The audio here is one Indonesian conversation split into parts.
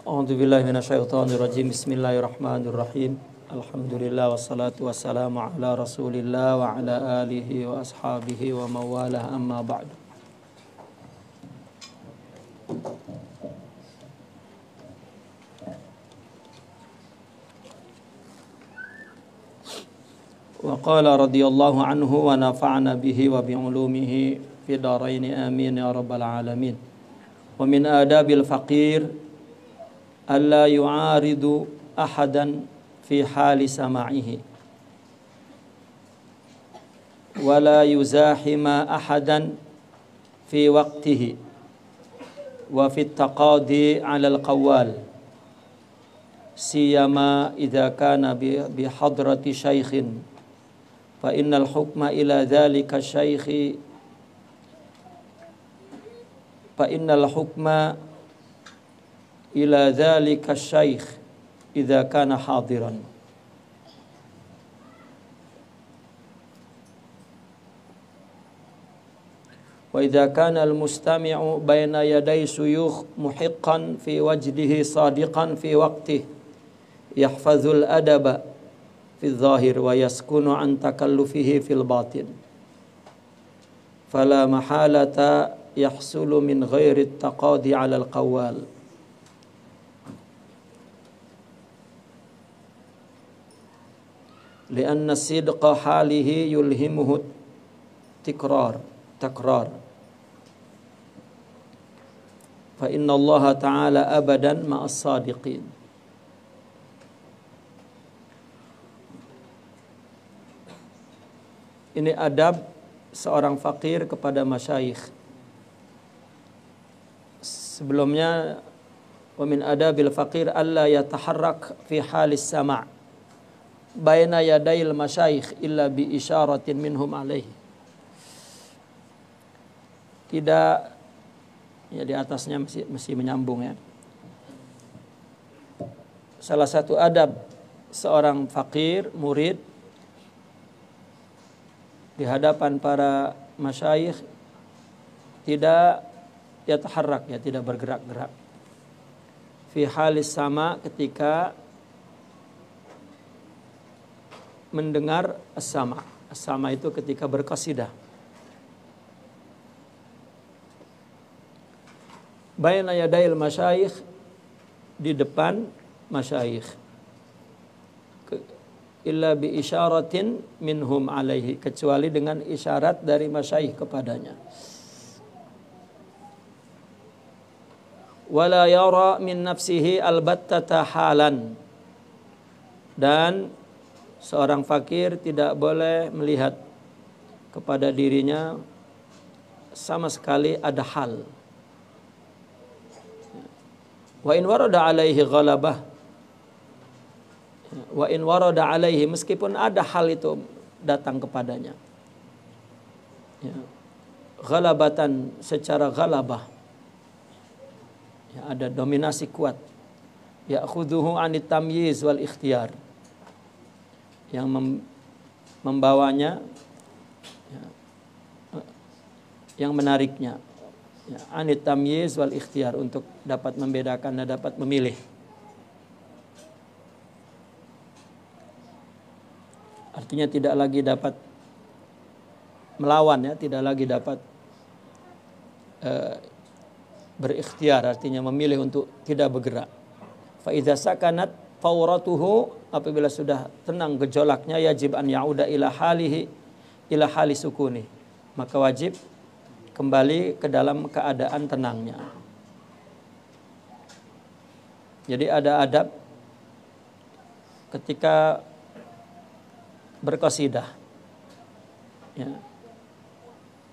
A'udzubillahi minasyaitonirrajim. Bismillahirrahmanirrahim. Alhamdulillah wassalatu wassalamu ala Rasulillah wa ala alihi wa ashabihi wa mawalah, amma ba'du. Wa qala radhiyallahu anhu wa nafa'ana bihi wa bi ulumihi fi daraini amin ya rabbal alamin. Wa min adabil faqir alla yu'aridu ahadan fi hali sama'ihi wa la yuzahima ahadan fi waqtihi wa fi taqadi 'ala al-qawwal siyama idza kana bi hadrati syaikhin fa innal hukma ila dhalika syaikhi fa innal hukma ila dhalika syaikh idza kana hadiran. Wa idza kana al-mustami'u baina yaday suyukh muhiqqan fi wajdihi sadiqan fi waqtihi yahfazul adaba fi adh-dhahir wa yaskunu an takallufihi fil batin fala mahalata yahsulu min ghairi at-taqadi 'ala al-qawwal. Lianna sidqa halihi yulhimuhu takrar fa inna Allah ta'ala abadan ma'as sadiqin. Ini adab seorang fakir kepada masyayikh. Sebelumnya wa min adabil faqir alla yataharrak fi halis sama' baina yadayil masyayikh illa bi isyaratin minhum alaihi. Tidak, ya di atasnya masih menyambung ya. Salah satu adab seorang fakir murid di hadapan para masyayikh tidak yataharrak, ya tidak bergerak-gerak. Fi halis sama, ketika mendengar as-sama. As-sama itu ketika berqasidah. Baina yadayil masyayikh, di depan masyayikh. Illa bi isyaratin minhum alaihi, kecuali dengan isyarat dari masyayikh kepadanya. Wala yara min nafsihi albattata halan, dan seorang fakir tidak boleh melihat kepada dirinya sama sekali ada hal. Wa in warada alaihi ghalabah, wa in warada alaihi, meskipun ada hal itu datang kepadanya, ya, ghalabatan, secara ghalabah, ya, ada dominasi kuat, ya'khudhuhu 'anit tamyiz wal ikhtiyar, yang membawanya, ya, yang menariknya, ya, anit tamyiz wal ikhtiyar, untuk dapat membedakan dan dapat memilih. Artinya tidak lagi dapat melawan, ya, tidak lagi dapat berikhtiar, artinya memilih untuk tidak bergerak. Fa idza sakanat fawratuhu, apabila sudah tenang gejolaknya, yajib an yauda ila halihi, ila hali sukuni, maka wajib kembali ke dalam keadaan tenangnya. Jadi ada adab ketika berqasidah, ya.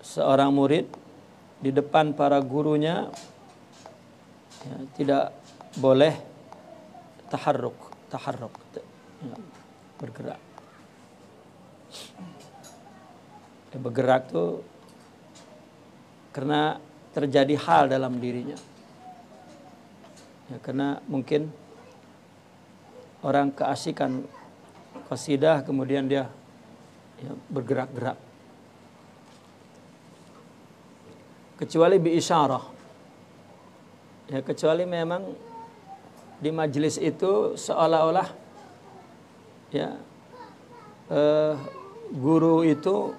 Seorang murid di depan para gurunya, ya, tidak boleh taharruk, ya, bergerak. Ya, bergerak tuh karena terjadi hal dalam dirinya, ya, karena mungkin orang keasikan qasidah kemudian dia, ya, bergerak-gerak. Kecuali bi isyarah, ya, kecuali memang di majelis itu seolah-olah ya guru itu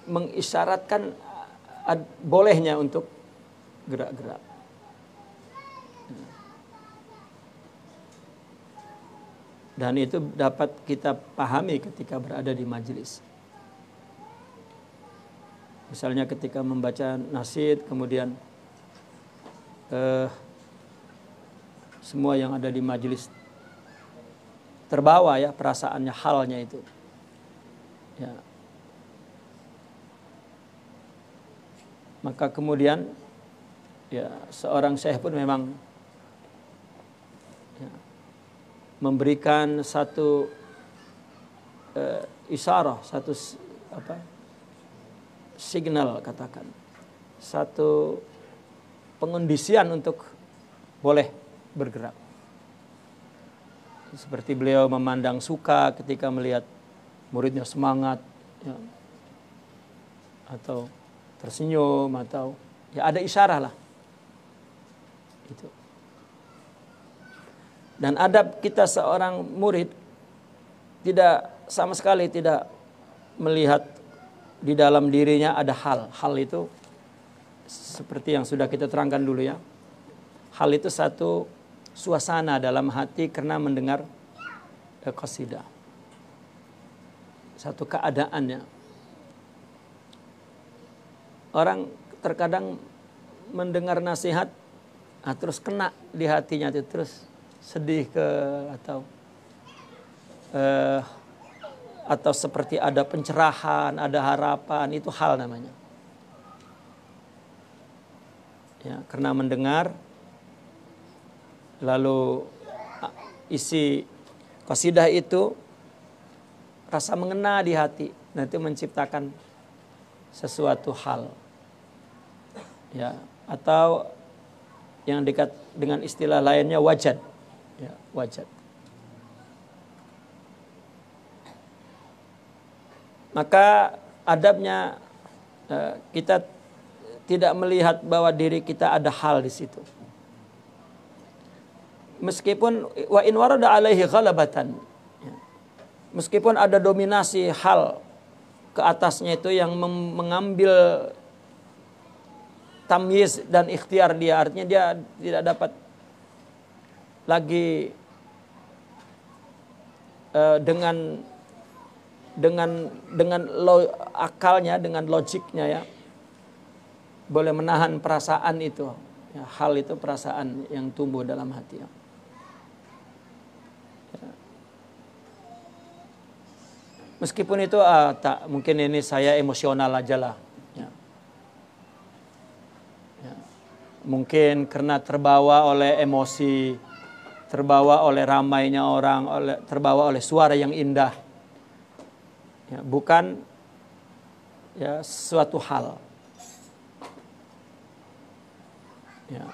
mengisyaratkan bolehnya untuk gerak-gerak. Dan itu dapat kita pahami ketika berada di majelis. Misalnya ketika membaca nasyid, kemudian semua yang ada di majelis terbawa ya perasaannya, halnya itu. Ya. Maka kemudian ya seorang syekh pun memang ya, memberikan satu isyarah, satu signal, katakan satu pengondisian untuk boleh bergerak. Seperti beliau memandang suka ketika melihat muridnya semangat ya, atau tersenyum, atau ya ada isyarah lah itu. Dan adab kita seorang murid tidak sama sekali tidak melihat di dalam dirinya ada hal itu seperti yang sudah kita terangkan dulu ya. Hal itu satu suasana dalam hati karena mendengar qasidah, satu keadaannya. Orang terkadang mendengar nasihat terus kena di hatinya, terus sedih atau seperti ada pencerahan, ada harapan, itu hal namanya. Ya, karena mendengar lalu isi qasidah itu rasa mengena di hati, nanti menciptakan sesuatu hal. Ya, atau yang dekat dengan istilah lainnya wajad. Ya, wajad. Maka adabnya kita tidak melihat bahwa diri kita ada hal di situ. Meskipun wa in warada alaihi ghalabatan. Ya. Meskipun ada dominasi hal ke atasnya itu yang mengambil tamyiz dan ikhtiar dia, artinya dia tidak dapat lagi dengan akalnya, dengan logiknya ya, boleh menahan perasaan itu ya, hal itu perasaan yang tumbuh dalam hati ya. Meskipun itu tak mungkin ini saya emosional aja lah ya. Ya. Mungkin karena terbawa oleh emosi, terbawa oleh ramainya orang, terbawa oleh suara yang indah ya, bukan ya suatu hal ya.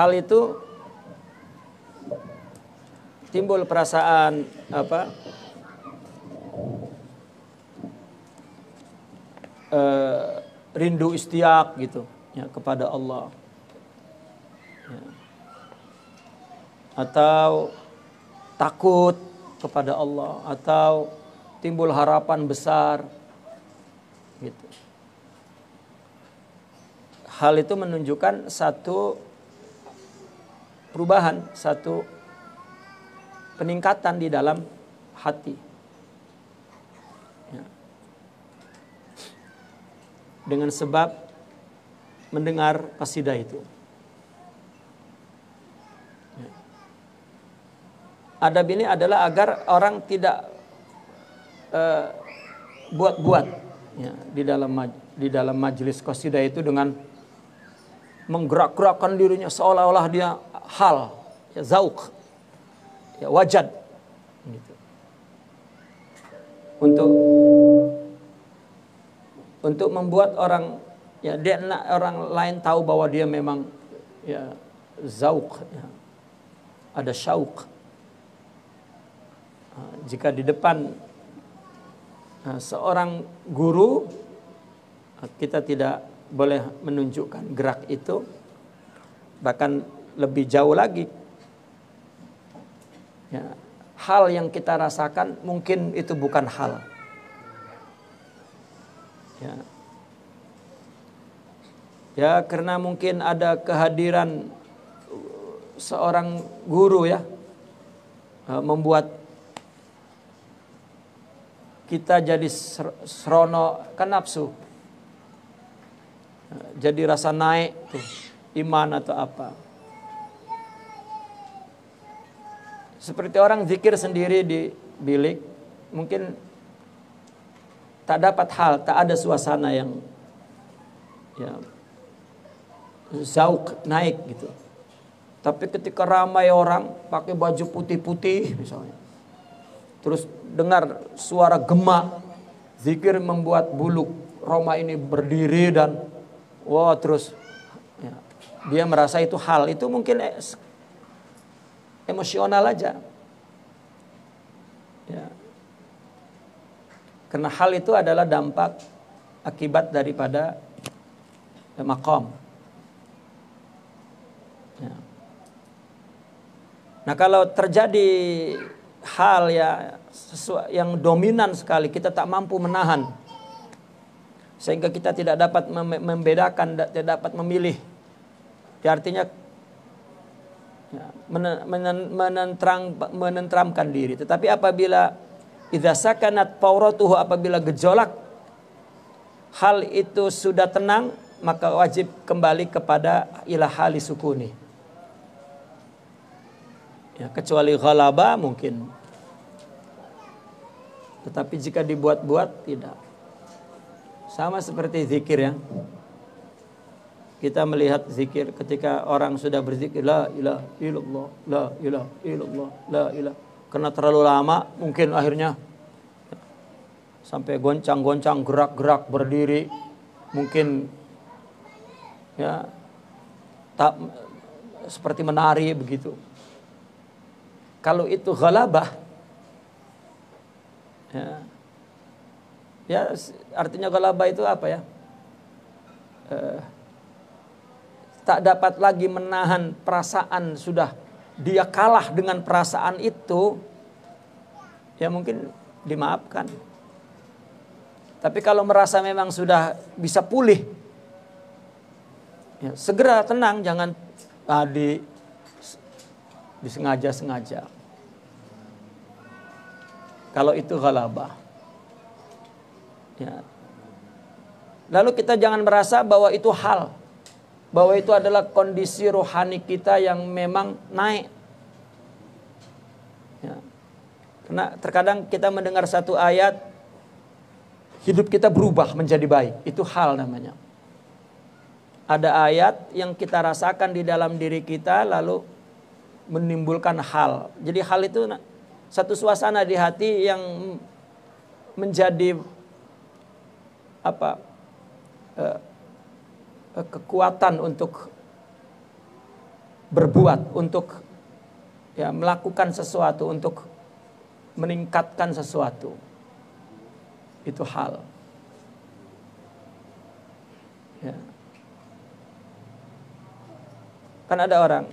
Hal itu timbul perasaan rindu istiaq gitu ya kepada Allah ya. Atau takut kepada Allah, atau timbul harapan besar gitu. Hal itu menunjukkan satu perubahan, satu peningkatan di dalam hati ya. Dengan sebab mendengar qasidah itu ya. Adab ini adalah agar orang tidak buat-buat ya, di dalam majelis qasidah itu dengan menggerak-gerakkan dirinya seolah-olah dia hal ya, zauq ya, wajad gitu. Untuk membuat orang ya, orang lain tahu bahwa dia memang ya zauq ya, ada syauq. Jika di depan seorang guru kita tidak boleh menunjukkan gerak itu, bahkan lebih jauh lagi. Ya, hal yang kita rasakan mungkin itu bukan hal. Ya, karena mungkin ada kehadiran seorang guru ya, membuat kita jadi serono, kan nafsu, jadi rasa naik tuh, iman atau apa. Seperti orang zikir sendiri di bilik, mungkin tak dapat hal, tak ada suasana yang ya zauk naik gitu. Tapi ketika ramai orang pakai baju putih-putih misalnya, terus dengar suara gema, zikir membuat bulu roma ini berdiri dan wah terus ya, dia merasa itu hal, itu mungkin emosional aja. Ya. Karena hal itu adalah dampak akibat daripada maqam. Ya. Nah, kalau terjadi hal ya yang dominan sekali, kita tak mampu menahan, sehingga kita tidak dapat membedakan, tidak dapat memilih. Ya, artinya ya, menentramkan diri. Tetapi apabila idza sakanat fauratuhu, apabila gejolak hal itu sudah tenang, maka wajib kembali kepada ila hali sukuni. Ya, kecuali ghalaba mungkin. Tetapi jika dibuat-buat tidak. Sama seperti zikir ya. Kita melihat zikir ketika orang sudah berzikir la ilaha illallah, la ilaha illallah, la ilaha. Karena terlalu lama mungkin akhirnya sampai goncang-goncang, gerak-gerak, berdiri, mungkin ya tak seperti menari begitu. Kalau itu ghalabah, ya artinya ghalabah itu apa ya? Tak dapat lagi menahan perasaan, sudah dia kalah dengan perasaan itu, ya mungkin dimaafkan. Tapi kalau merasa memang sudah bisa pulih, ya, segera tenang, jangan disengaja-sengaja. Kalau itu ghalabah. Ya. Lalu kita jangan merasa bahwa itu hal, bahwa itu adalah kondisi rohani kita yang memang naik. Ya. Karena terkadang kita mendengar satu ayat, hidup kita berubah menjadi baik. Itu hal namanya. Ada ayat yang kita rasakan di dalam diri kita lalu menimbulkan hal. Jadi hal itu satu suasana di hati yang menjadi kekuatan untuk berbuat, untuk ya melakukan sesuatu, untuk meningkatkan sesuatu. Itu hal. Ya. Kan ada orang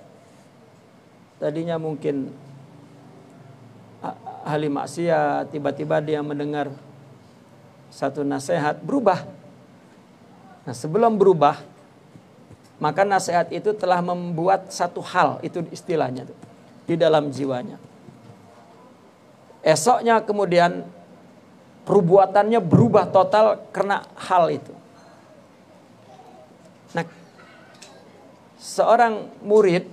tadinya mungkin ahli maksiat, tiba-tiba dia mendengar satu nasihat, berubah. Nah, sebelum berubah, maka nasihat itu telah membuat satu hal, itu istilahnya tuh, di dalam jiwanya. Esoknya kemudian perbuatannya berubah total karena hal itu. Nah, seorang murid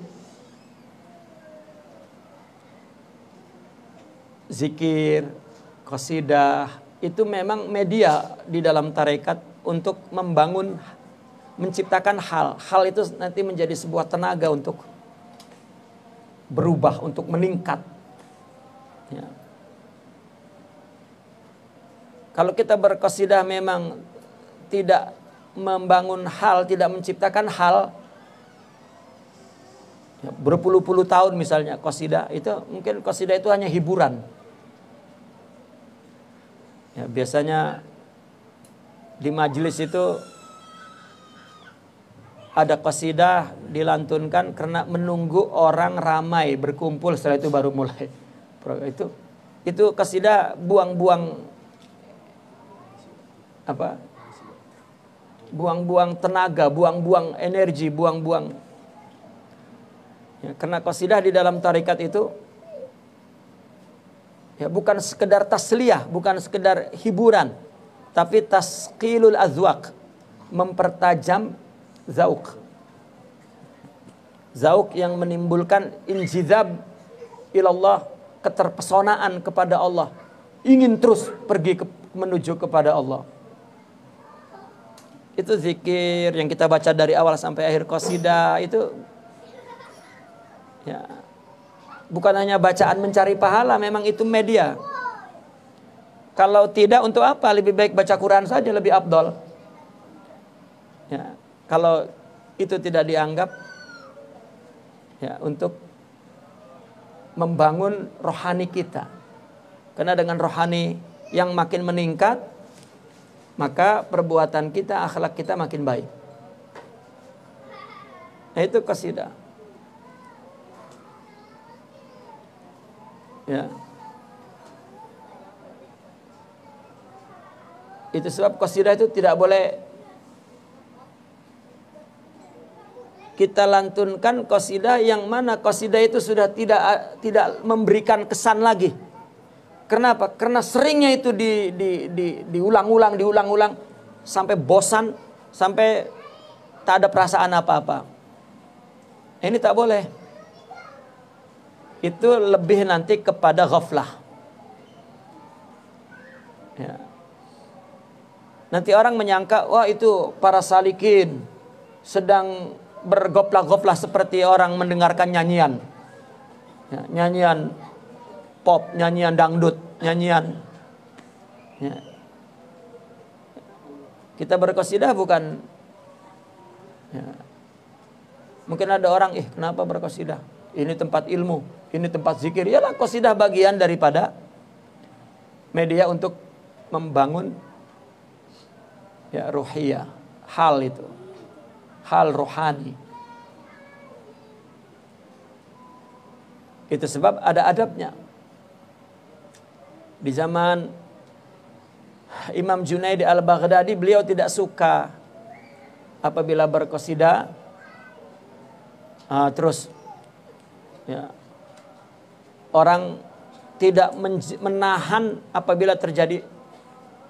zikir, qasidah, itu memang media di dalam tarekat untuk membangun, menciptakan hal. Hal itu nanti menjadi sebuah tenaga untuk berubah, untuk meningkat. Ya. Kalau kita berqasidah memang tidak membangun hal, tidak menciptakan hal, ya, berpuluh-puluh tahun misalnya qasidah, itu mungkin qasidah itu hanya hiburan. Ya, biasanya di majelis itu ada qasidah dilantunkan karena menunggu orang ramai berkumpul, setelah itu baru mulai. Itu qasidah buang-buang apa? Buang-buang tenaga, buang-buang energi, buang-buang. Ya, karena qasidah di dalam tarekat itu ya bukan sekedar tasliyah, bukan sekedar hiburan, tapi tasqilul azwaq, mempertajam zauk. Zauk yang menimbulkan injizab ilallah, keterpesonaan kepada Allah, ingin terus pergi menuju kepada Allah. Itu zikir yang kita baca dari awal sampai akhir qasidah itu ya bukan hanya bacaan mencari pahala, memang itu media. Kalau tidak, untuk apa? Lebih baik baca Quran saja, lebih afdol. Ya, kalau itu tidak dianggap ya untuk membangun rohani kita. Karena dengan rohani yang makin meningkat, maka perbuatan kita, akhlak kita makin baik. Nah, itu qasidah. Ya. Itu sebab qasidah itu tidak boleh kita lantunkan qasidah yang mana qasidah itu sudah tidak memberikan kesan lagi. Kenapa? Karena seringnya itu diulang-ulang sampai bosan, sampai tak ada perasaan apa-apa. Ini tak boleh. Itu lebih nanti kepada ghaflah. Ya. Nanti orang menyangka, wah itu para salikin sedang bergoplah-goplah seperti orang mendengarkan nyanyian. Ya, nyanyian pop, nyanyian dangdut, nyanyian. Ya. Kita berqasidah bukan. Ya. Mungkin ada orang, kenapa berqasidah? Ini tempat ilmu, ini tempat zikir. Yalah, qasidah bagian daripada media untuk membangun ya ruhiyah, hal itu, hal rohani. Itu sebab ada adabnya. Di zaman Imam Junaidi al-Baghdadi, beliau tidak suka apabila berqasidah terus ya, orang tidak menahan apabila terjadi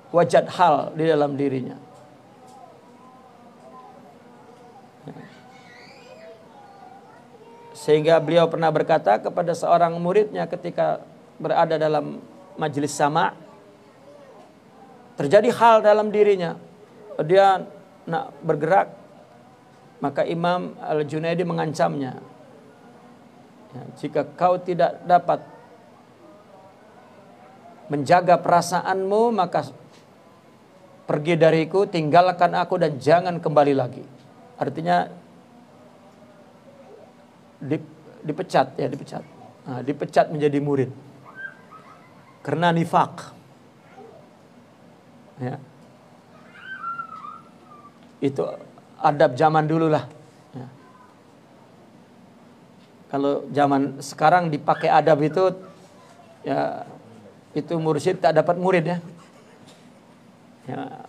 wajad hal di dalam dirinya. Sehingga beliau pernah berkata kepada seorang muridnya ketika berada dalam majelis sama', terjadi hal dalam dirinya, dia nak bergerak, maka Imam Al-Junaidi mengancamnya, ya, jika kau tidak dapat menjaga perasaanmu, maka pergi dariku, tinggalkan aku dan jangan kembali lagi. Artinya dipecat. Dipecat menjadi murid karena nifaq. Ya. Itu adab zaman dulu lah. Ya. Kalau zaman sekarang dipakai adab itu, ya itu mursyid tak dapat murid ya. Ya.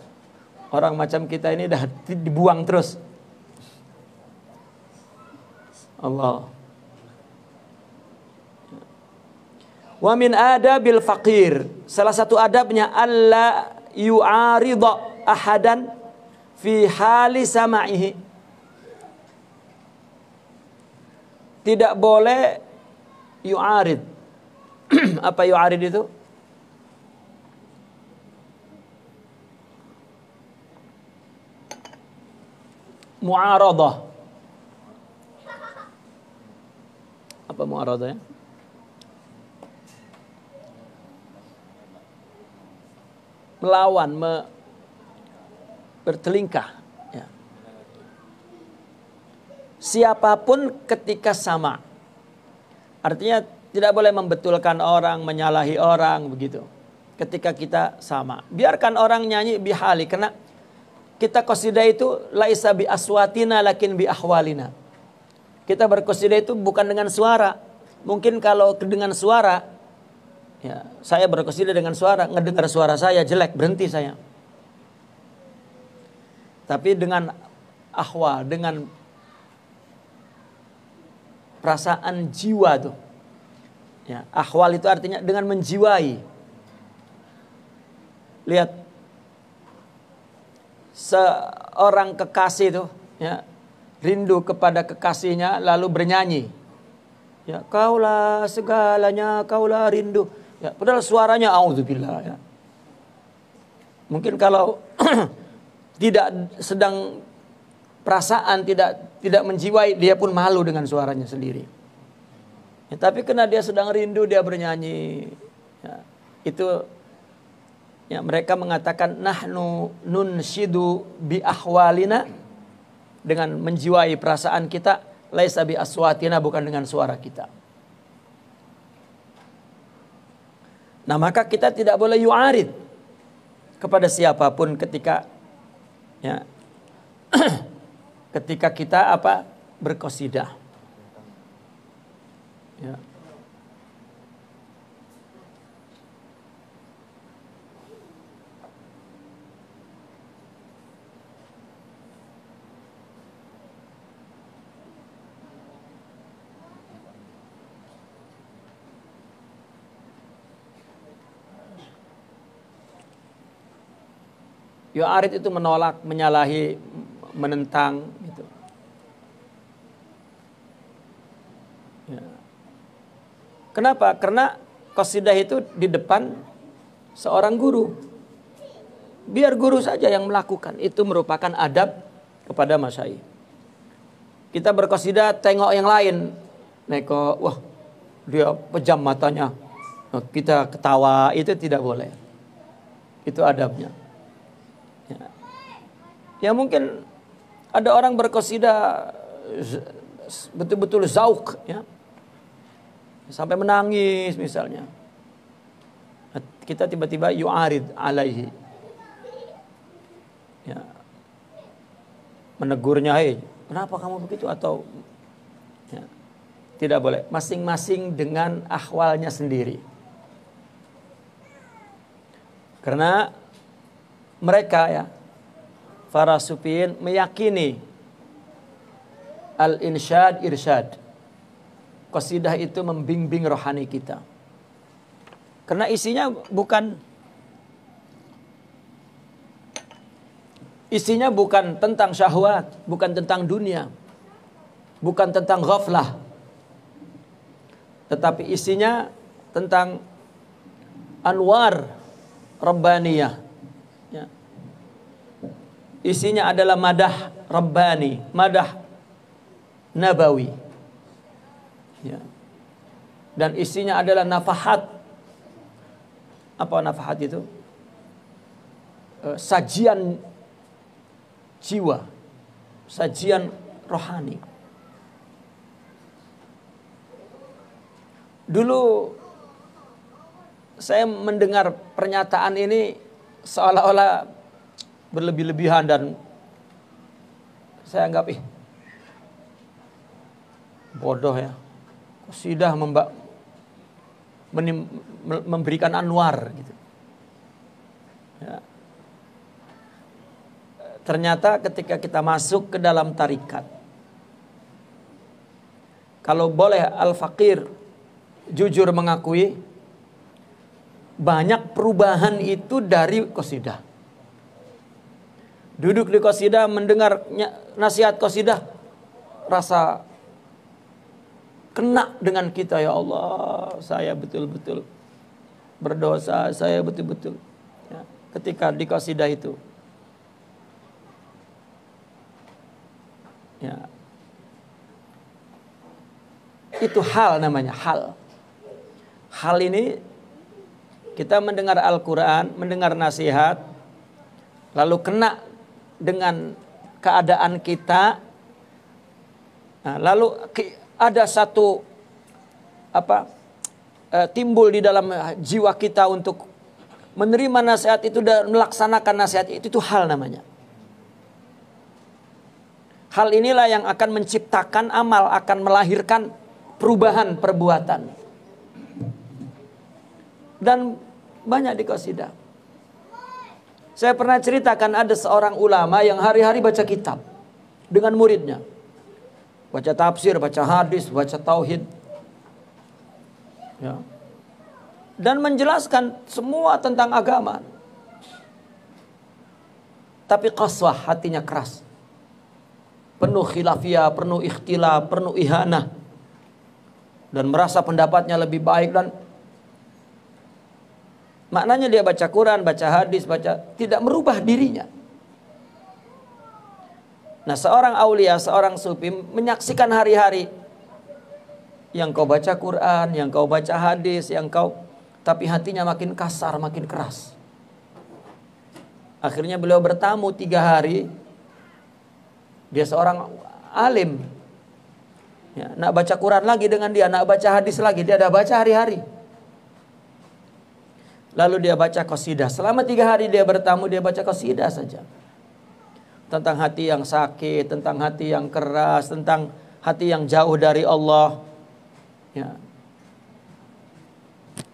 Orang macam kita ini dah dibuang terus. Allah. Wa min adabil faqir, salah satu adabnya alla yu'arida ahadan fi hali sama'ihi. Tidak boleh yu'arid. Apa yu'arid itu? Mu'aradah. Apa mu'aradah ya? Melawan, bertelingkah. Ya. Siapapun ketika sama. Artinya tidak boleh membetulkan orang, menyalahi orang begitu. Ketika kita sama. Biarkan orang nyanyi bihali. Karena kita qasidah itu laisa bi aswatina lakin bi ahwalina. Kita berqasidah itu bukan dengan suara. Mungkin kalau dengan suara, ya, saya berqasidah dengan suara, ngedengar suara saya jelek, berhenti saya. Tapi dengan ahwal, dengan perasaan jiwa tuh. Ya, ahwal itu artinya dengan menjiwai. Lihat seorang kekasih tuh, ya, rindu kepada kekasihnya lalu bernyanyi. Ya, kaulah segalanya, kaulah rindu. Ya, padahal suaranya auzubillah, ya. Mungkin kalau tidak sedang perasaan, tidak menjiwai, dia pun malu dengan suaranya sendiri. Ya, tapi karena dia sedang rindu, dia bernyanyi. Ya, itu ya, mereka mengatakan nahnu nunshidu bi ahwalina, dengan menjiwai perasaan kita, laisa bi aswatina, bukan dengan suara kita. Nah, maka kita tidak boleh yu'arid kepada siapapun ketika, ya, ketika kita berqasidah. Ya. Yu'arid itu menolak, menyalahi, menentang gitu. Ya. Kenapa? Karena qasidah itu di depan seorang guru. Biar guru saja yang melakukan. Itu merupakan adab kepada masyayikh. Kita berqasidah tengok yang lain. Neko, wah, dia pejam matanya. Kita ketawa, itu tidak boleh. Itu adabnya. Ya, mungkin ada orang berqasidah betul-betul zauk, ya, sampai menangis misalnya. Kita tiba-tiba yu'arid alaihi, ya, menegurnya, hei, kenapa kamu begitu, atau ya, tidak boleh. Masing-masing dengan ahwalnya sendiri. Karena mereka, ya, para sufiyin meyakini al-insyad irsyad. Qasidah itu membimbing rohani kita. Karena isinya bukan tentang syahwat, bukan tentang dunia, bukan tentang ghaflah. Tetapi isinya tentang anwar rabbaniyah. Ya. Isinya adalah madah rabbani, madah nabawi. Ya. Dan isinya adalah nafahat. Apa nafahat itu? Sajian jiwa, sajian rohani. Dulu saya mendengar pernyataan ini seolah-olah berlebih-lebihan, dan saya anggap bodoh, ya. Qasidah memberikan anwar gitu. Ya. Ternyata ketika kita masuk ke dalam tarikat, kalau boleh al-faqir jujur mengakui, banyak perubahan itu dari qasidah. Duduk di qasidah, mendengar nasihat qasidah, rasa kena dengan kita. Ya Allah, saya betul-betul berdosa, saya betul-betul, ya, ketika di qasidah itu, ya, itu hal namanya, hal. Hal ini kita mendengar Al-Quran, mendengar nasihat, lalu kena dengan keadaan kita. Nah, lalu ada satu timbul di dalam jiwa kita untuk menerima nasihat itu dan melaksanakan nasihat itu hal namanya. Hal inilah yang akan menciptakan amal, akan melahirkan perubahan perbuatan. Dan banyak di qasidah. Saya pernah ceritakan ada seorang ulama yang hari-hari baca kitab dengan muridnya. Baca tafsir, baca hadis, baca tauhid. Ya. Dan menjelaskan semua tentang agama. Tapi qaswah, hatinya keras. Penuh khilafiyah, penuh ikhtilaf, penuh ihanah. Dan merasa pendapatnya lebih baik. Dan maknanya dia baca Quran, baca hadis, tidak merubah dirinya. Nah, seorang aulia, seorang sufi menyaksikan hari-hari yang kau baca Quran, yang kau baca hadis, tapi hatinya makin kasar, makin keras. Akhirnya beliau bertamu 3 hari. Dia seorang alim. Ya, nak baca Quran lagi dengan dia, nak baca hadis lagi, dia dah baca hari-hari. Lalu dia baca qasidah. Selama 3 hari dia bertamu, dia baca qasidah saja. Tentang hati yang sakit, tentang hati yang keras, tentang hati yang jauh dari Allah. Ya.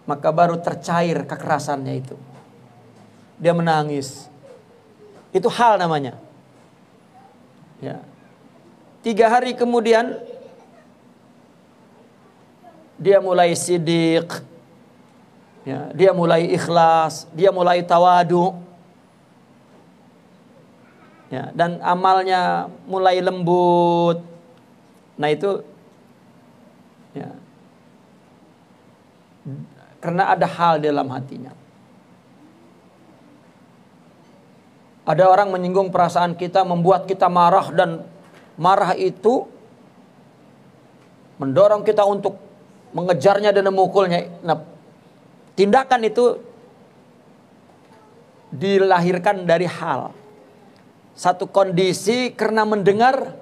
Maka baru tercair kekerasannya itu. Dia menangis. Itu hal namanya. Ya. 3 hari kemudian dia mulai sidiq. Ya, dia mulai ikhlas, dia mulai tawadu. Ya, dan amalnya mulai lembut. Nah itu ya, karena ada hal dalam hatinya. Ada orang menyinggung perasaan kita, membuat kita marah, dan marah itu mendorong kita untuk mengejarnya dan memukulnya. Nah, tindakan itu dilahirkan dari hal. Satu kondisi karena mendengar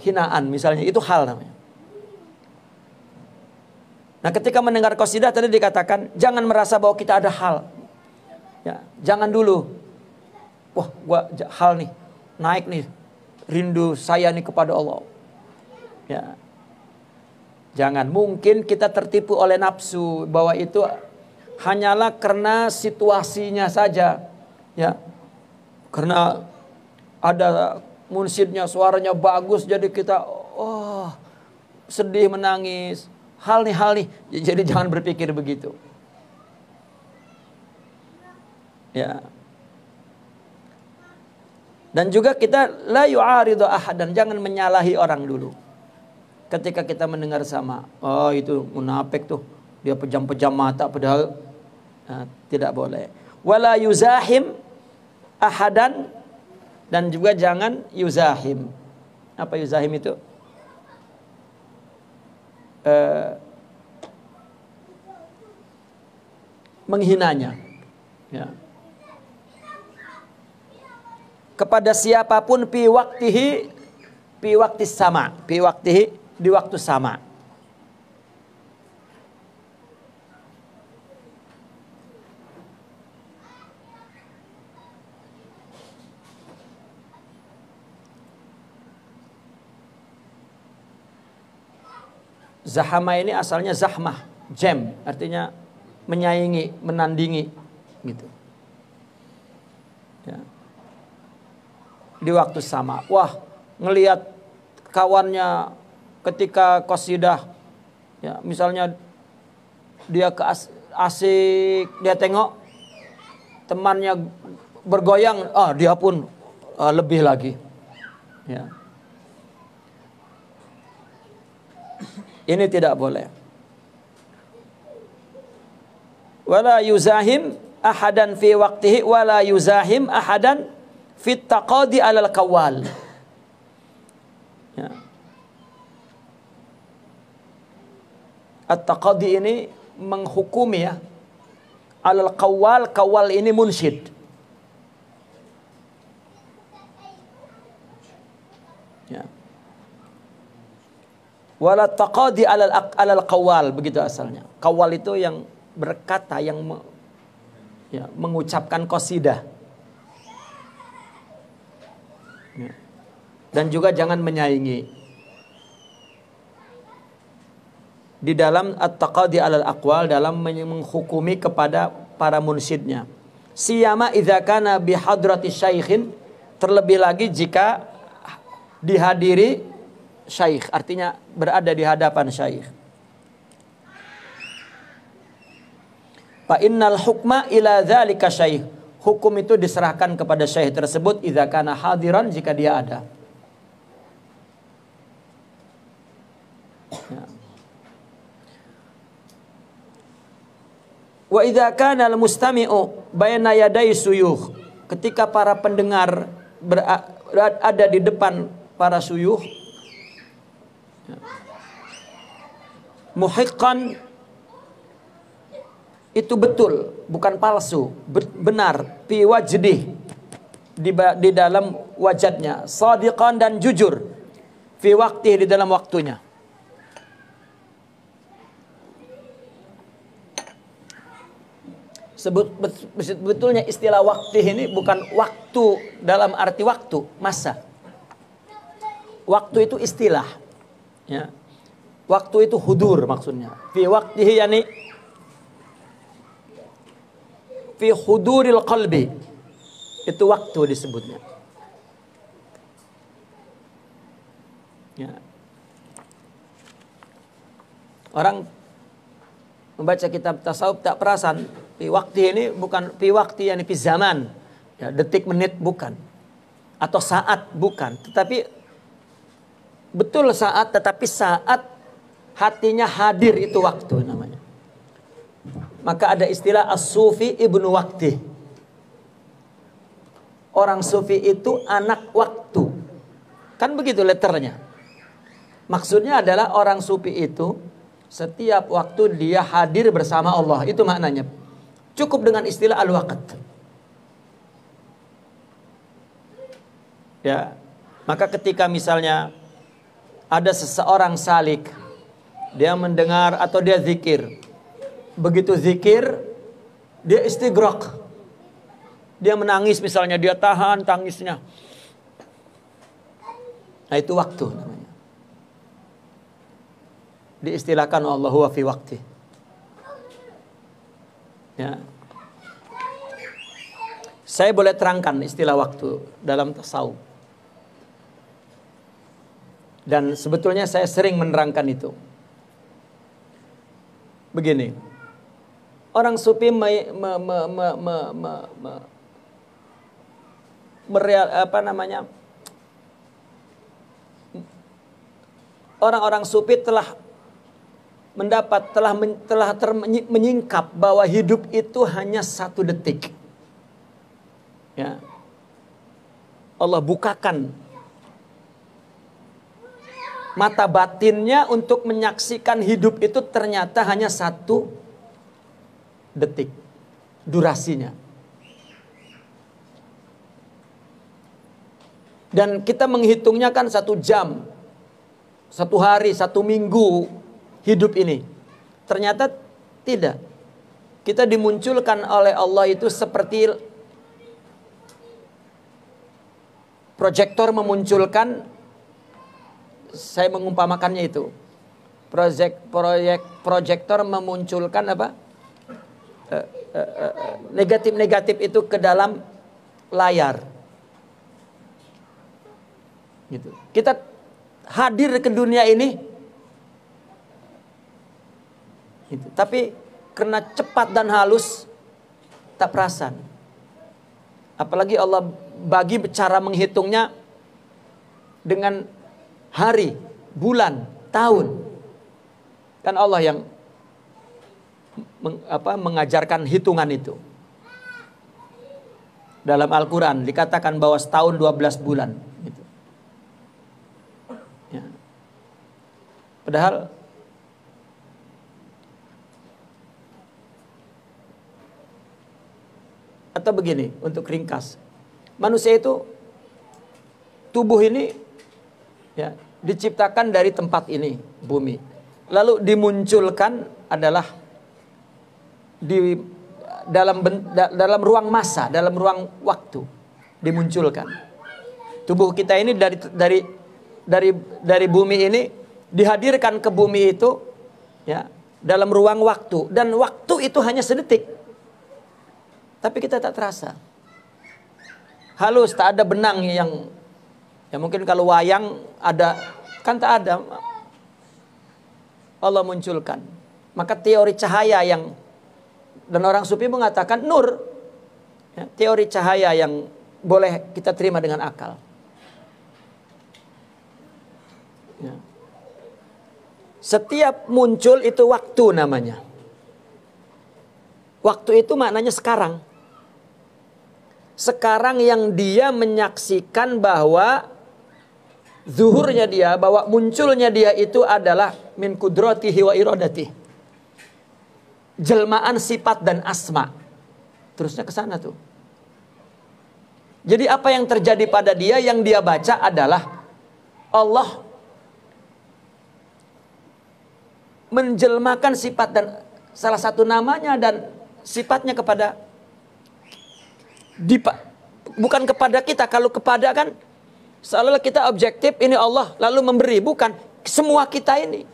hinaan misalnya, itu hal namanya. Nah, ketika mendengar qasidah tadi dikatakan jangan merasa bahwa kita ada hal. Ya, jangan dulu. Wah, gua hal nih, naik nih, rindu saya nih kepada Allah. Ya. Jangan, mungkin kita tertipu oleh nafsu bahwa itu hanyalah karena situasinya saja. Ya. Karena ada munsyidnya, suaranya bagus, jadi kita sedih, menangis. Hal nih. Jadi jangan berpikir begitu. Ya. Dan juga kita la yu'aridu ahadan, jangan menyalahi orang dulu. Ketika kita mendengar sama, itu munafik tuh, dia pejam-pejam mata, padahal tidak boleh. Wala yuzahim ahadan, dan juga jangan yuzahim. Apa yuzahim itu? Menghinanya. Ya. Kepada siapapun fi waktu sama, di waktu sama. Zahama ini asalnya zahmah, jam, artinya menyaingi, menandingi, gitu. Ya. Di waktu sama. Wah, ngelihat kawannya ketika qasidah, ya, misalnya dia asik, dia tengok temannya bergoyang, dia pun lebih lagi. Ya. Ini tidak boleh. Wala yuzahim ahadan fi waqtihi wala yuzahim ahadan fit taqadi alal kawal. Ya. At-taqadi ini menghukumi, ya. Alal kawal, kawal ini munsyid. Ya. Wala taqadi alal kawal, begitu asalnya. Kawal itu yang berkata, yang mengucapkan qasidah. Ya. dan juga jangan menyaingi. Di dalam at-taqadi alal aqwal, dalam menghukumi kepada para munsyidnya. Siyama idza kana bi hadrati syaikhin, terlebih lagi jika dihadiri syaikh, artinya berada di hadapan syaikh. Fa innal hukma ila dzalika syaikh, hukum itu diserahkan kepada syaikh tersebut idza kana hadiran, jika dia ada. Ya. Wa idza kana al-mustami'u baina yaday suyukh, ketika para pendengar berada di depan para suyukh, muhiqqan, itu betul, bukan palsu, benar, fi wajdih, di dalam wajadnya, shadiqan, dan jujur, fi waqtih, di dalam waktunya. Sebetulnya istilah waktu ini bukan waktu dalam arti waktu, masa. Waktu itu istilah, ya. Waktu itu hudur maksudnya. Fi waqtihi, yani fi huduril qalbi, itu waktu disebutnya. Ya. Orang membaca kitab tasawuf tak perasan. Fi waktu ini bukan fi waktu, yani fi zaman, ya, detik menit bukan, atau saat bukan, tetapi betul saat, tetapi saat hatinya hadir itu waktu namanya. Maka ada istilah as-sufi ibnu waqti. Orang sufi itu anak waktu, kan begitu letternya. Maksudnya adalah orang sufi itu setiap waktu dia hadir bersama Allah, itu maknanya. Cukup dengan istilah al-waqt. Ya, maka ketika misalnya ada seseorang salik, dia mendengar atau dia zikir, begitu zikir dia istighraq, dia menangis misalnya, dia tahan tangisnya, nah itu waktu namanya. Diistilahkan Allah huwa fi waqti. Ya. Saya boleh terangkan istilah waktu dalam tasawuf. Dan sebetulnya saya sering menerangkan itu. Begini. Orang sufi orang-orang sufi telah menyingkap bahwa hidup itu hanya 1 detik. Ya. Allah bukakan mata batinnya untuk menyaksikan hidup itu ternyata hanya 1 detik durasinya. Dan kita menghitungnya kan 1 jam, 1 hari, 1 minggu hidup ini. Ternyata tidak. Kita dimunculkan oleh Allah itu seperti proyektor memunculkan, saya mengumpamakannya itu. Proyektor memunculkan apa? Negatif-negatif itu ke dalam layar. Gitu. Kita hadir ke dunia ini, gitu. Tapi karena cepat dan halus tak perasan. Apalagi Allah bagi cara menghitungnya dengan hari, bulan, tahun. Kan Allah yang mengajarkan hitungan itu. Dalam Al-Quran dikatakan bahwa setahun 12 bulan. Gitu. Ya. Padahal atau begini, untuk ringkas, manusia itu, tubuh ini, ya, diciptakan dari tempat ini, bumi, lalu dimunculkan adalah di dalam ruang masa, dalam ruang waktu dimunculkan. Tubuh kita ini dari bumi ini dihadirkan ke bumi itu ya dalam ruang waktu, dan waktu itu hanya sedetik. Tapi kita tak terasa. Halus, tak ada benang yang ya mungkin kalau wayang ada, kan tak ada. Allah munculkan. Maka teori cahaya yang, dan orang sufi mengatakan nur, ya, teori cahaya yang boleh kita terima dengan akal. Ya. Setiap muncul itu waktu namanya. Waktu itu maknanya sekarang. Sekarang yang dia menyaksikan bahwa zuhurnya dia, bahwa munculnya dia itu adalah min kudratihi wa iradatihi. Jelmaan sifat dan asma. Terusnya ke sana tuh. Jadi apa yang terjadi pada dia, yang dia baca adalah Allah menjelmakan sifat dan salah satu namanya dan sifatnya kepada bukan kepada kita. Kalau kepada kan seolah-olah kita objektif, ini Allah lalu memberi, bukan, semua kita ini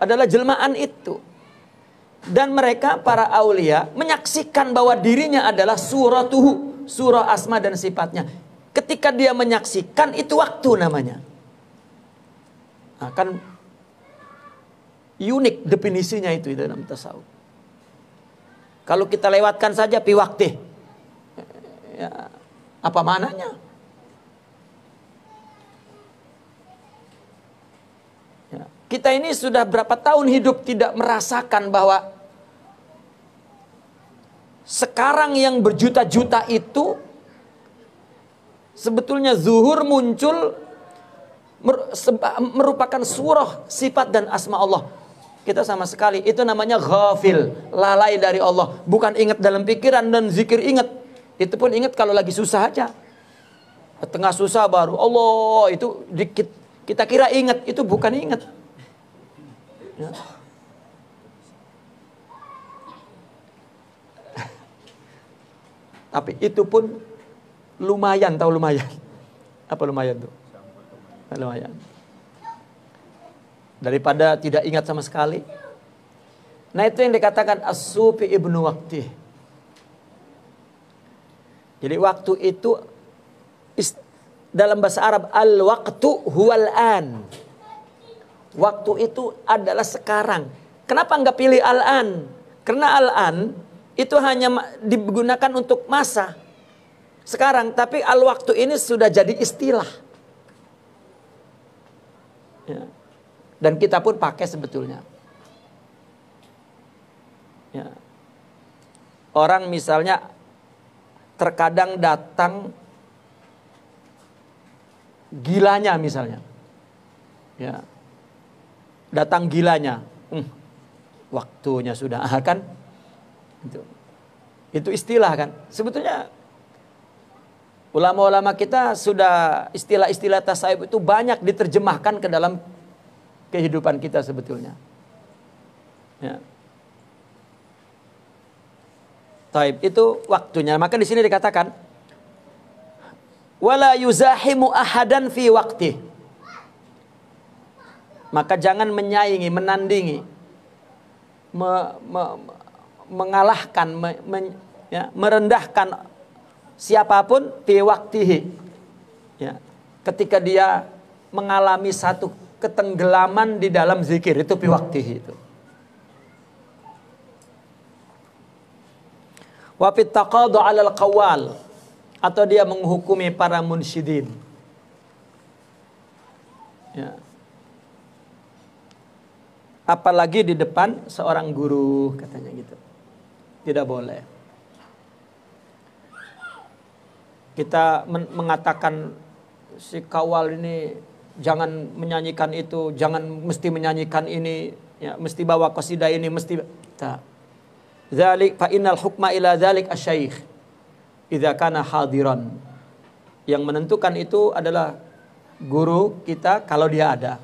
adalah jelmaan itu. Dan mereka para aulia menyaksikan bahwa dirinya adalah suratuhu, surah asma dan sifatnya. Ketika dia menyaksikan, itu waktu namanya. Nah, kan unik definisinya itu dalam tasawuf. Kalau kita lewatkan saja fi waqtih, ya, apa mananya? Ya, kita ini sudah berapa tahun hidup tidak merasakan bahwa sekarang yang berjuta-juta itu sebetulnya zuhur muncul merupakan surah sifat dan asma Allah. Kita sama sekali itu namanya ghafil, lalai dari Allah. Bukan ingat dalam pikiran dan zikir ingat. Itu pun ingat kalau lagi susah aja. Tengah susah baru Allah, itu dikit kita kira ingat, itu bukan ingat. Ya. Tapi itu pun lumayan, tahu lumayan. Apa lumayan tuh? Lumayan. Daripada tidak ingat sama sekali. Nah itu yang dikatakan as-sufi ibnu waqtih. Jadi waktu itu dalam bahasa Arab al-waqtu huwal an. Waktu itu adalah sekarang. Kenapa enggak pilih al-an? Karena al-an itu hanya digunakan untuk masa sekarang, tapi al-waktu ini sudah jadi istilah. Ya. Dan kita pun pakai sebetulnya. Ya. Orang misalnya terkadang datang gilanya misalnya. Ya. Datang gilanya. Waktunya sudah kan? Itu istilah kan. Sebetulnya ulama-ulama kita sudah istilah-istilah tasawuf itu banyak diterjemahkan ke dalam kehidupan kita sebetulnya. Ya. Taib itu waktunya. Maka di sini dikatakan wala yuzahimu ahadan fi waqtih. Maka jangan menyaingi, menandingi, mengalahkan, merendahkan siapapun fi waqtihi. Ya. Ketika dia mengalami satu ketenggelaman di dalam zikir, itu fi waqtihi itu. Wa fit taqadu 'alal qawwal, atau dia menghukumi para munsyidin. Ya. Apalagi di depan seorang guru, katanya gitu. Tidak boleh. Kita mengatakan si kawal ini jangan menyanyikan itu, jangan mesti menyanyikan ini, ya, mesti bawa qasidah ini, mesti tak. Dzalik fa innal hukma ila dzalik asy-syaikh idza kana hadiran. Yang menentukan itu adalah guru kita kalau dia ada.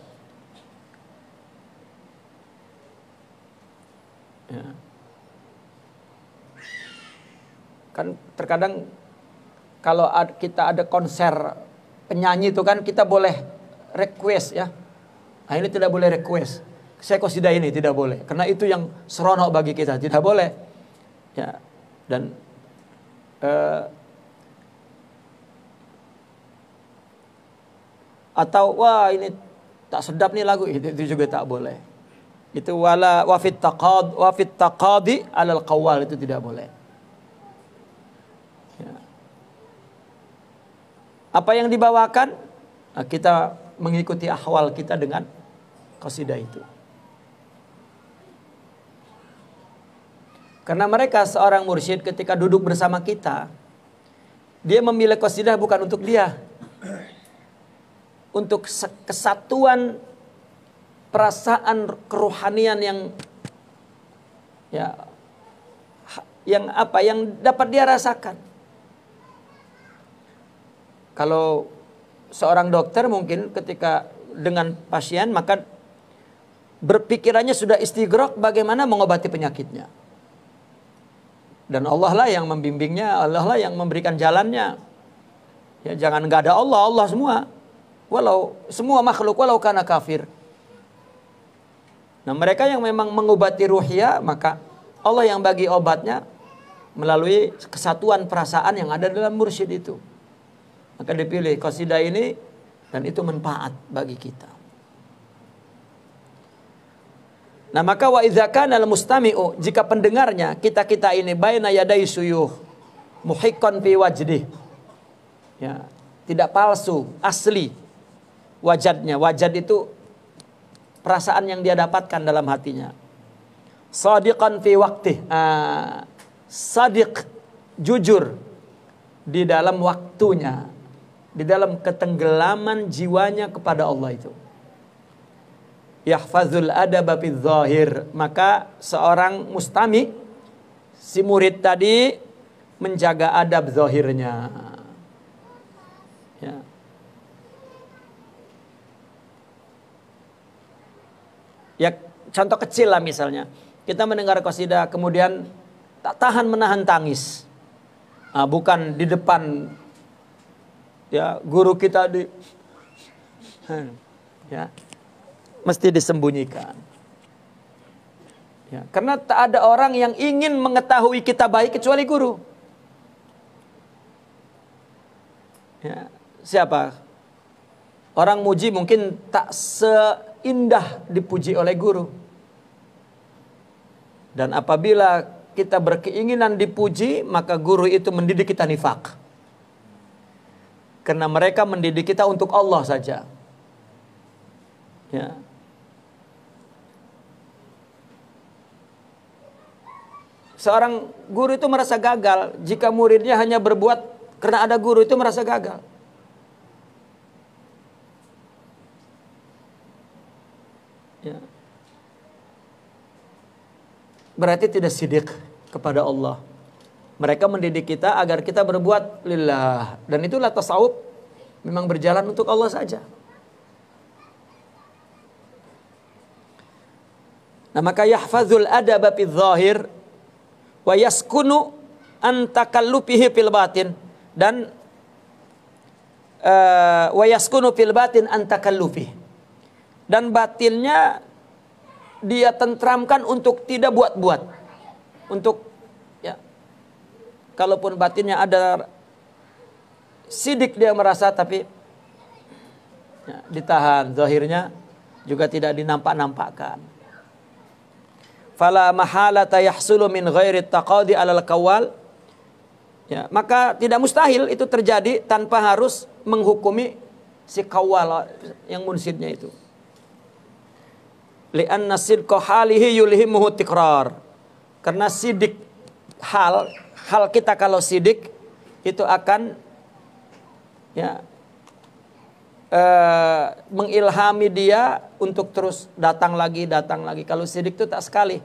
Ya. Kan terkadang kalau kita ada konser penyanyi itu kan kita boleh request ya. Nah, ini tidak boleh request. Saya qasidah ini tidak boleh. Karena itu yang seronok bagi kita, tidak boleh. Ya. Dan atau wah ini tak sedap nih lagu, itu juga tak boleh. Itu wala wafit taqadi alal qawwal, itu tidak boleh. Ya. Apa yang dibawakan, nah, kita mengikuti ahwal kita dengan qasidah itu. Karena mereka seorang mursyid ketika duduk bersama kita, dia memilih qasidah bukan untuk dia, untuk kesatuan perasaan kerohanian yang dapat dia rasakan. Kalau seorang dokter mungkin ketika dengan pasien maka berpikirannya sudah istighraq bagaimana mengobati penyakitnya. Dan Allah lah yang membimbingnya, Allah lah yang memberikan jalannya. Ya, jangan nggak ada Allah, Allah semua. Walau semua makhluk walau kana kafir. Nah, mereka yang memang mengobati ruhiyah, maka Allah yang bagi obatnya melalui kesatuan perasaan yang ada dalam mursyid itu. Maka dipilih qasidah ini dan itu manfaat bagi kita. Nah, maka wa idza kana al-mustami'u, jika pendengarnya kita ini baina yaday suyuh muhiqqan fi wajdih. Ya, tidak palsu, asli wajadnya. Wajad itu perasaan yang dia dapatkan dalam hatinya. Shadiqan fi waqtih. Sadiq, jujur di dalam waktunya, di dalam ketenggelaman jiwanya kepada Allah itu. Yahfazul adaba fi dzahir, maka seorang mustami, si murid tadi menjaga adab zahirnya. Ya. Ya, contoh kecil lah misalnya. Kita mendengar qasidah kemudian tak tahan menahan tangis. Bukan di depan ya guru kita ya, mesti disembunyikan. Ya, karena tak ada orang yang ingin mengetahui kita baik kecuali guru. Ya, siapa? Orang muji mungkin tak seindah dipuji oleh guru. Dan apabila kita berkeinginan dipuji, maka guru itu mendidik kita nifaq. Karena mereka mendidik kita untuk Allah saja. Ya. Seorang guru itu merasa gagal jika muridnya hanya berbuat karena ada guru, itu merasa gagal. Ya. Berarti tidak sidik kepada Allah. Mereka mendidik kita agar kita berbuat lillah. Dan itulah tasawuf, memang berjalan untuk Allah saja. Nah, maka yahfazul adaba fi dzahir wa yaskunu an takallufihi fil batin, dan wa yaskunu fil batin an takallufihi, dan batinnya dia tentramkan untuk tidak buat-buat. Untuk ya, kalaupun batinnya ada sidik dia merasa, tapi ya, ditahan, zahirnya juga tidak dinampak-nampakkan. Fala mahalata yahsulu min ghairi taqadi alal qawwal. Ya, maka tidak mustahil itu terjadi tanpa harus menghukumi si qawwal yang munsidnya itu. Li'anna sidqa halihi yulhimuhu tikrar. Karena sidik hal kita kalau sidik itu akan ya mengilhami dia untuk terus datang lagi. Kalau sidik itu tak sekali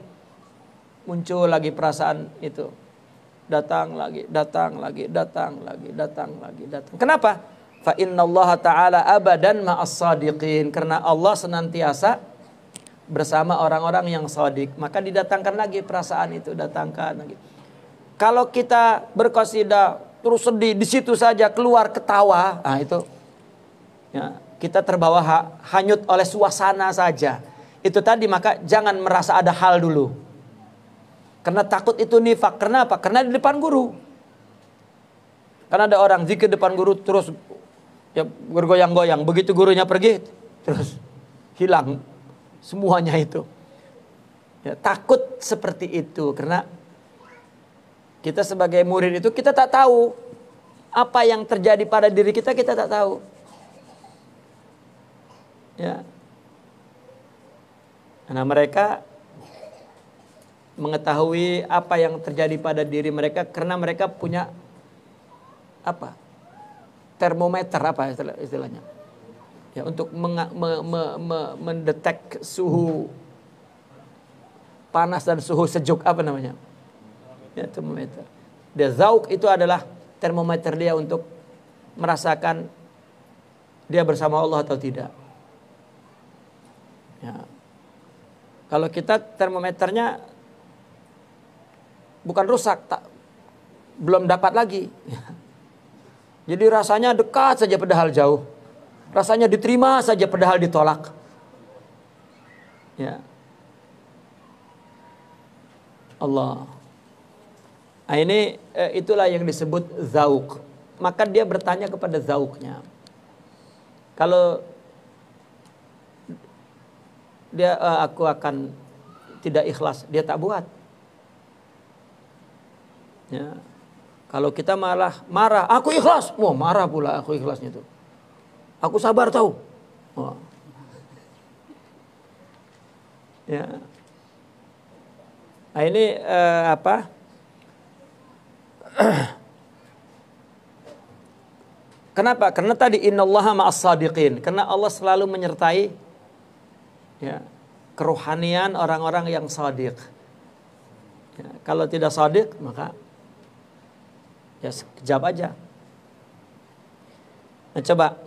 muncul lagi perasaan itu, datang lagi. Kenapa? Fa innallaha ta'ala abadan ma'as sadiqin, karena Allah senantiasa bersama orang-orang yang shadiq. Maka didatangkan lagi perasaan itu, datangkan lagi. Kalau kita berqasidah terus sedih, di situ saja keluar ketawa. Nah itu ya, kita terbawa hanyut oleh suasana saja. Itu tadi, maka jangan merasa ada hal dulu. Karena takut itu nifak. Kenapa? Karena di depan guru. Karena ada orang zikir depan guru terus ya bergoyang-goyang. Begitu gurunya pergi, terus hilang semuanya itu. Ya, takut seperti itu karena kita sebagai murid itu kita tak tahu apa yang terjadi pada diri kita, kita tak tahu. Ya. Karena mereka mengetahui apa yang terjadi pada diri mereka karena mereka punya apa? Termometer apa istilahnya? Ya, untuk mendetek suhu panas dan suhu sejuk, apa namanya? Ya, termometer. Dia zauk itu adalah termometer dia untuk merasakan dia bersama Allah atau tidak. Ya. Kalau kita termometernya bukan rusak, belum dapat lagi. Jadi rasanya dekat saja padahal jauh. Rasanya diterima saja padahal ditolak. Ya. Allah. Nah, ini itulah yang disebut zauk. Maka dia bertanya kepada zauknya. Kalau dia aku akan tidak ikhlas, dia tak buat. Ya. Kalau kita malah marah, aku ikhlas. Wah, marah pula aku ikhlasnya itu. Aku sabar tahu. Wah. Ya. Nah, ini apa? Kenapa? Karena tadi innallaha ma'as shadiqin. Karena Allah selalu menyertai ya, kerohanian orang-orang yang shadiq. Ya, kalau tidak shadiq maka ya sekejap aja. Nah, coba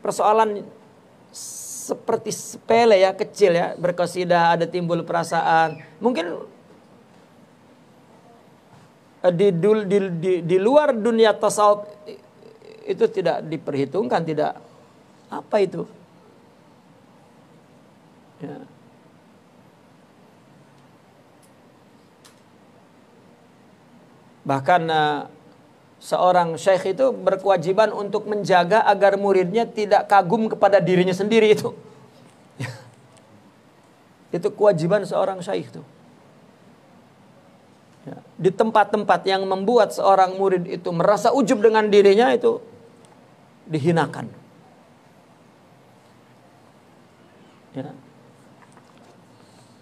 persoalan seperti sepele ya, kecil ya, berqasidah ada timbul perasaan. Mungkin di luar dunia tasawuf itu tidak diperhitungkan, tidak apa itu. Ya. Bahkan seorang syekh itu berkewajiban untuk menjaga agar muridnya tidak kagum kepada dirinya sendiri itu. Itu kewajiban seorang syekh itu. Ya. Di tempat-tempat yang membuat seorang murid itu merasa ujub dengan dirinya itu dihinakan. Ya.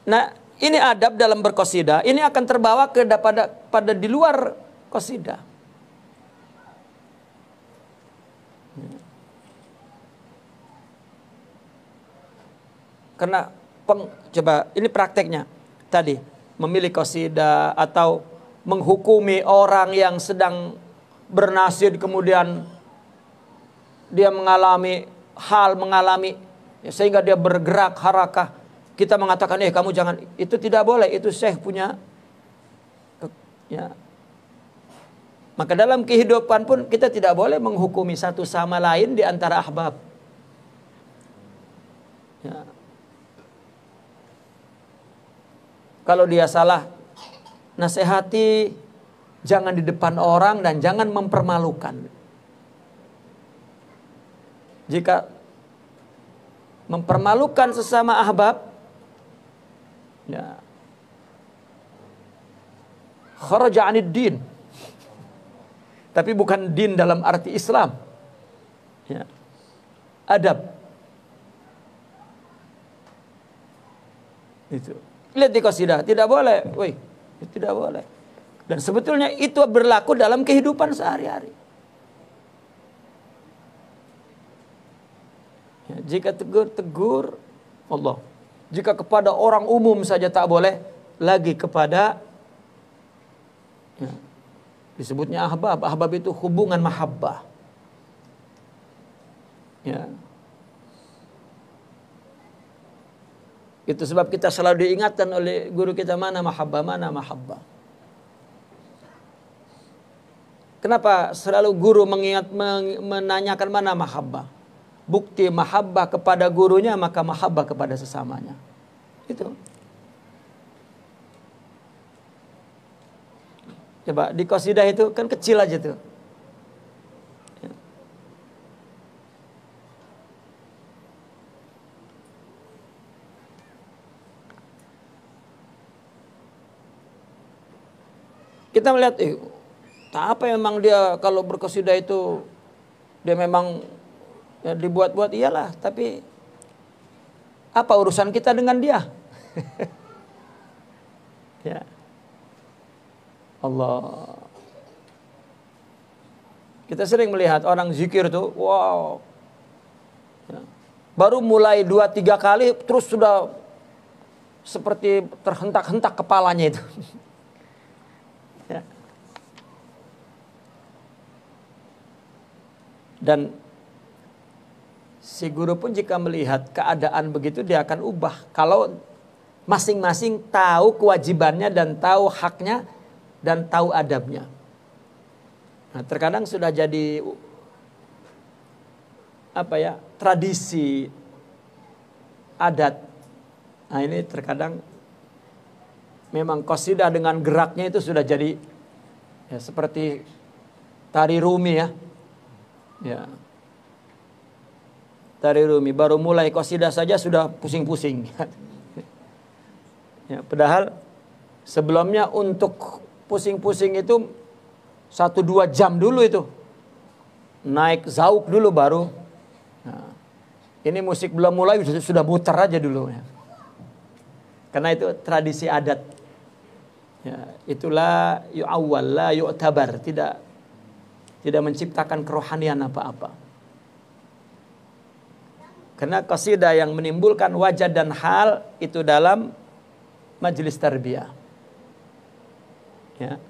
Nah, ini adab dalam berqasidah. Ini akan terbawa pada di luar qasidah. Karena coba ini prakteknya tadi memilih qasidah atau menghukumi orang yang sedang bernasid kemudian dia mengalami ya, sehingga dia bergerak harakah, kita mengatakan kamu jangan, itu tidak boleh, itu syekh punya ya. Maka dalam kehidupan pun kita tidak boleh menghukumi satu sama lain di antara ahbab ya. Kalau dia salah, nasihati, jangan di depan orang dan jangan mempermalukan. Jika mempermalukan sesama ahbab, ya, kharaja 'anid din. Tapi bukan din dalam arti Islam. Ya. Adab. Itu. Lihat di qasidah, tidak boleh. Woi, tidak boleh. Dan sebetulnya itu berlaku dalam kehidupan sehari-hari. Ya, jika tegur Allah. Jika kepada orang umum saja tak boleh, lagi kepada ya, disebutnya ahbab. Ahbab itu hubungan mahabbah. Ya. Itu sebab kita selalu diingatkan oleh guru kita, mana mahabbah, mana mahabbah. Kenapa selalu guru menanyakan mana mahabbah? Bukti mahabbah kepada gurunya, maka mahabbah kepada sesamanya. Itu. Coba di qasidah itu kan kecil aja tuh. Kita melihat, apa memang dia kalau berqasidah itu dia memang ya, dibuat-buat, iyalah, tapi apa urusan kita dengan dia? Ya. Allah. Kita sering melihat orang zikir tuh, wow. Ya. Baru mulai 2-3 kali terus sudah seperti terhentak-hentak kepalanya itu. Ya. Dan si guru pun jika melihat keadaan begitu dia akan ubah. Kalau masing-masing tahu kewajibannya dan tahu haknya dan tahu adabnya. Nah, terkadang sudah jadi tradisi adat. Nah, ini terkadang memang qasidah dengan geraknya itu sudah jadi ya, seperti tari Rumi ya. Ya. Tari Rumi baru mulai qasidah saja sudah pusing-pusing. Ya, padahal sebelumnya untuk pusing-pusing itu 1-2 jam dulu itu. Naik zauk dulu baru. Nah, ini musik belum mulai sudah muter aja dulu ya. Karena itu tradisi adat. Ya, itulah yu'awwal la yu'tabar, tidak menciptakan kerohanian apa-apa. Karena qasidah yang menimbulkan wajah dan hal itu dalam majelis tarbiyah. Ya.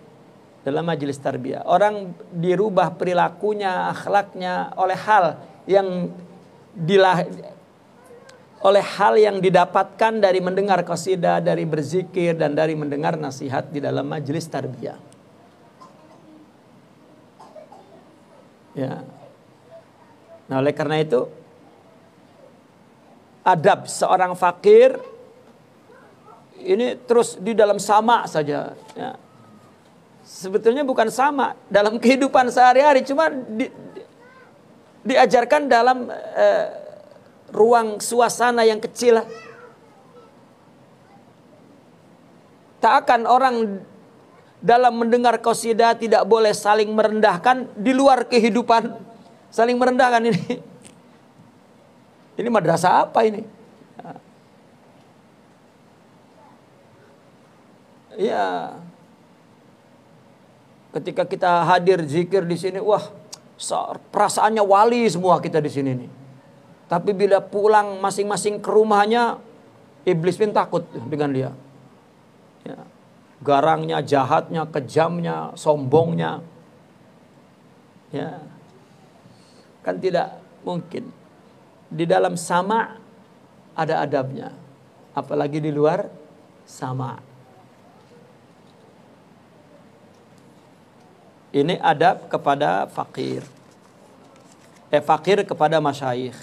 Dalam majelis tarbiyah, orang dirubah perilakunya, akhlaknya oleh hal yang didapatkan dari mendengar qasidah, dari berzikir dan dari mendengar nasihat di dalam majelis tarbiyah. Ya. Nah, oleh karena itu adab seorang fakir ini terus di dalam sama saja. Ya. Sebetulnya bukan sama dalam kehidupan sehari-hari, cuma diajarkan dalam ruang suasana yang kecil. Tak akan orang dalam mendengar qasidah tidak boleh saling merendahkan di luar kehidupan. Saling merendahkan ini. Ini madrasah apa ini? Ya. Ketika kita hadir zikir di sini, wah, perasaannya wali semua kita di sini nih. Tapi bila pulang masing-masing ke rumahnya, iblis pun takut dengan dia. Ya. Garangnya, jahatnya, kejamnya, sombongnya. Ya. Kan tidak mungkin. Di dalam sama ada adabnya. Apalagi di luar sama. Ini adab kepada fakir. Fakir kepada masyayikh.